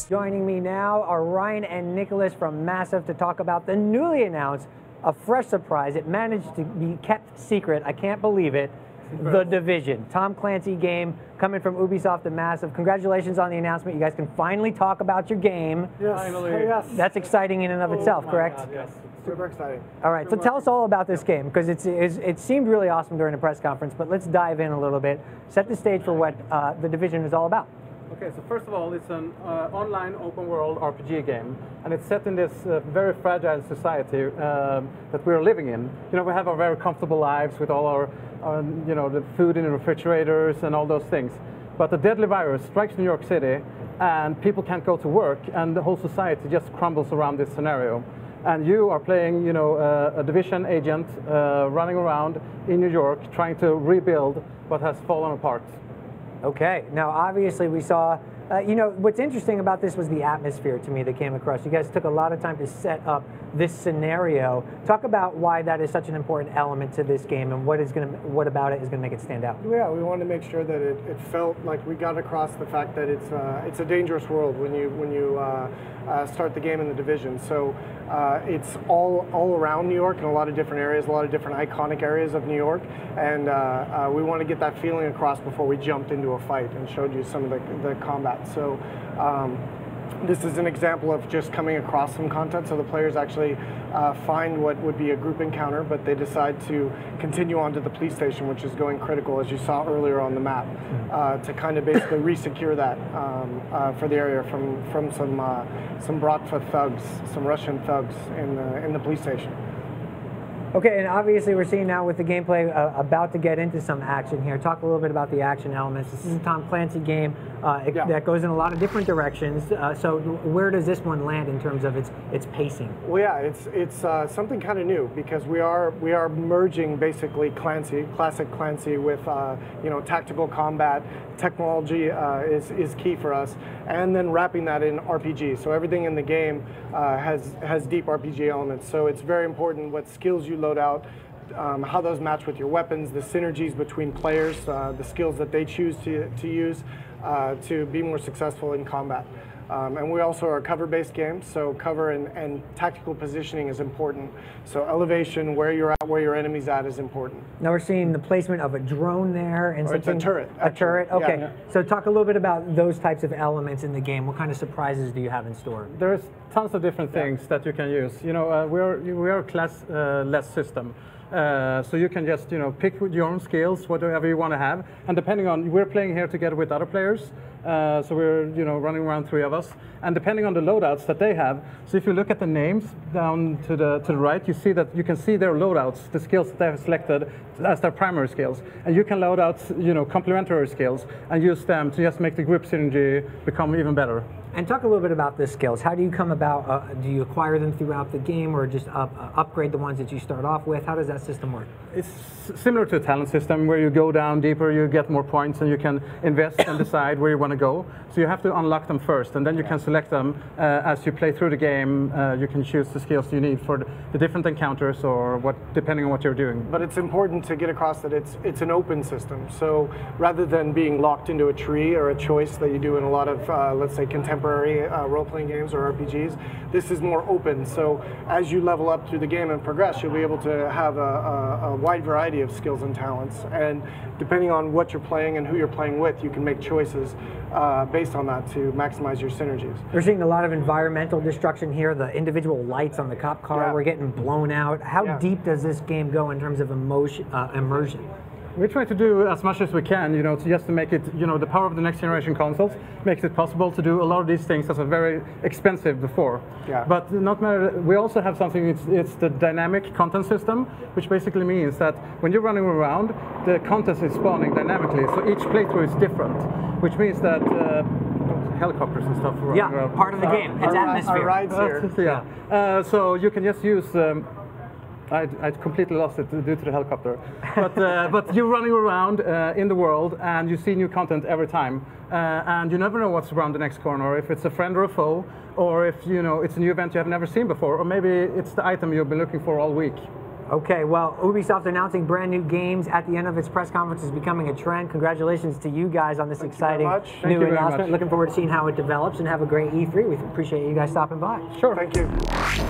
Joining me now are Ryan and Nicholas from Massive to talk about the newly announced, a fresh surprise. It managed to be kept secret. I can't believe it. The Division, Tom Clancy game coming from Ubisoft and Massive. Congratulations on the announcement. You guys can finally talk about your game. Yes. Finally. Yes. That's exciting in and of itself, correct? God, yes. Super exciting. All right, so tell us all about this game, because it seemed really awesome during the press conference, but let's dive in a little bit. Set the stage for what The Division is all about. Okay, so first of all, it's an online open-world RPG game, and it's set in this very fragile society that we're living in. You know, we have our very comfortable lives with all our you know, the food in the refrigerators and all those things. But a deadly virus strikes New York City, and people can't go to work, and the whole society just crumbles around this scenario. And you are playing, you know, a Division agent running around in New York, trying to rebuild what has fallen apart. Okay, now obviously we saw, you know, what's interesting about this was the atmosphere to me that came across. You guys took a lot of time to set up this scenario. Talk about why that is such an important element to this game and what about it is going to make it stand out. Yeah, we wanted to make sure that it felt like we got across the fact that it's a dangerous world when you start the game in the Division. So it's all around New York in a lot of different areas, a lot of different iconic areas of New York, and we want to get that feeling across before we jumped into a fight and showed you some of the combat. So this is an example of just coming across some content, so the players actually find what would be a group encounter, but they decide to continue on to the police station, which is going critical, as you saw earlier on the map, to kind of basically re-secure that for the area from some Bratva thugs, some Russian thugs in the police station. Okay, and obviously we're seeing now with the gameplay about to get into some action here. Talk a little bit about the action elements. This is a Tom Clancy game that goes in a lot of different directions. So where does this one land in terms of its pacing? Well, yeah, it's something kind of new, because we are merging basically classic Clancy with you know, tactical combat. Technology is key for us, and then wrapping that in RPG. So everything in the game has deep RPG elements. So it's very important what skills you load out, how those match with your weapons, the synergies between players, the skills that they choose to use to be more successful in combat. And we also are a cover-based game, so cover and tactical positioning is important. So elevation, where you're at, where your enemy's at, is important. Now we're seeing the placement of a drone there and it's a turret. A turret, okay. Yeah. So talk a little bit about those types of elements in the game. What kind of surprises do you have in store? There's tons of different things that you can use. You know, we are a classless system. So you can just, you know, pick your own skills, whatever you want to have, and depending on, we're playing here together with other players, so we're, you know, running around 3 of us, and depending on the loadouts that they have. So if you look at the names down to the right, you see that you can see their loadouts, the skills that they have selected as their primary skills, and you can load out, you know, complementary skills and use them to just make the group synergy become even better. And talk a little bit about the skills. How do you come about, do you acquire them throughout the game, or just upgrade the ones that you start off with? How does that system work? It's similar to a talent system where you go down deeper, you get more points, and you can invest and decide where you want to go. So you have to unlock them first, and then you can select them as you play through the game. You can choose the skills you need for the different encounters, or depending on what you're doing. But it's important to get across that it's an open system. So rather than being locked into a tree or a choice that you do in a lot of, let's say, contemporary role-playing games or RPGs, this is more open. So as you level up through the game and progress, you'll be able to have a wide variety of skills and talents. And depending on what you're playing and who you're playing with, you can make choices based on that to maximize your synergies. We're seeing a lot of environmental destruction here. The individual lights on the cop car were getting blown out. How deep does this game go in terms of immersion? We try to do as much as we can, you know, just to make it, you know, the power of the next generation consoles makes it possible to do a lot of these things that are very expensive before. Yeah. But not matter, we also have something, it's the dynamic content system, which basically means that when you're running around, the content is spawning dynamically, so each playthrough is different, which means that helicopters and stuff running around. Part of the game, it's atmosphere. Our rides here. So you can just use I completely lost it due to the helicopter. But you're running around in the world, and you see new content every time. And you never know what's around the next corner, if it's a friend or a foe, or if, you know, it's a new event you have never seen before, or maybe it's the item you've been looking for all week. Okay, well, Ubisoft announcing brand new games at the end of its press conference is becoming a trend. Congratulations to you guys on this exciting new announcement. Looking forward to seeing how it develops, and have a great E3. We appreciate you guys stopping by. Sure. Thank you.